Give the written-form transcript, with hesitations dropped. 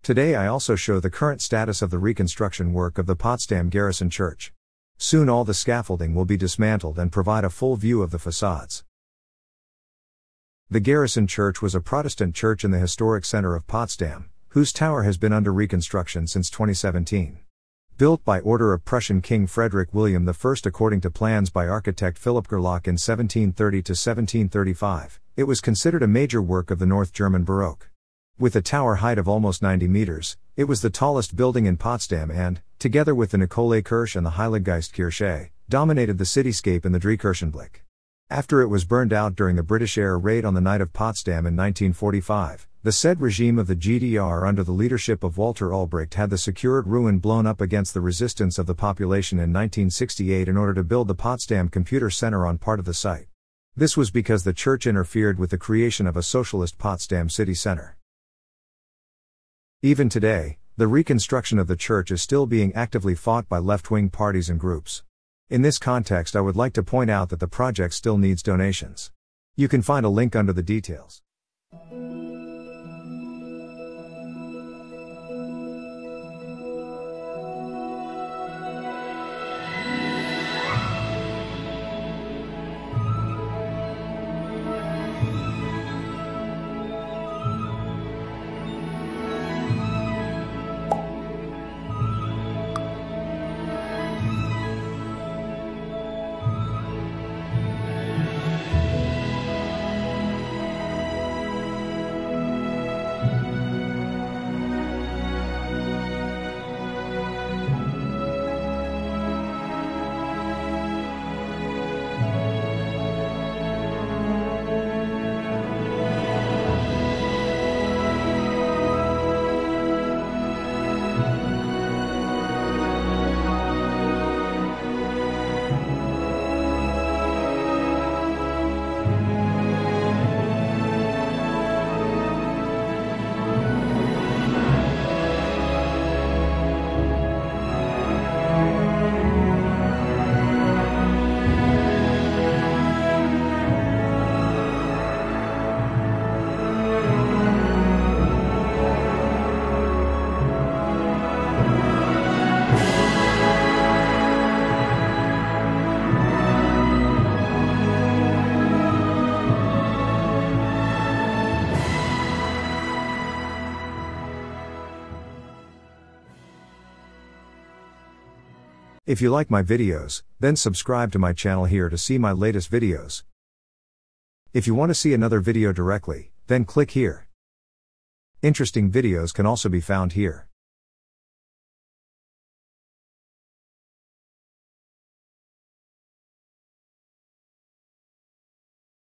Today I also show the current status of the reconstruction work of the Potsdam Garrison Church. Soon all the scaffolding will be dismantled and provide a full view of the facades. The Garrison Church was a Protestant church in the historic center of Potsdam, whose tower has been under reconstruction since 2017. Built by order of Prussian King Frederick William I according to plans by architect Philipp Gerlach in 1730 to 1735, it was considered a major work of the North German Baroque. With a tower height of almost 90 meters, it was the tallest building in Potsdam and, together with the Nikolaikirche and the Heiliggeistkirche, dominated the cityscape in the Dreikirchenblick. After it was burned out during the British air raid on the night of Potsdam in 1945, the said regime of the GDR under the leadership of Walter Ulbricht had the secured ruin blown up against the resistance of the population in 1968 in order to build the Potsdam Computer Center on part of the site. This was because the church interfered with the creation of a socialist Potsdam city center. Even today, the reconstruction of the church is still being actively fought by left-wing parties and groups. In this context, I would like to point out that the project still needs donations. You can find a link under the details. If you like my videos, then subscribe to my channel here to see my latest videos. If you want to see another video directly, then click here. Interesting videos can also be found here.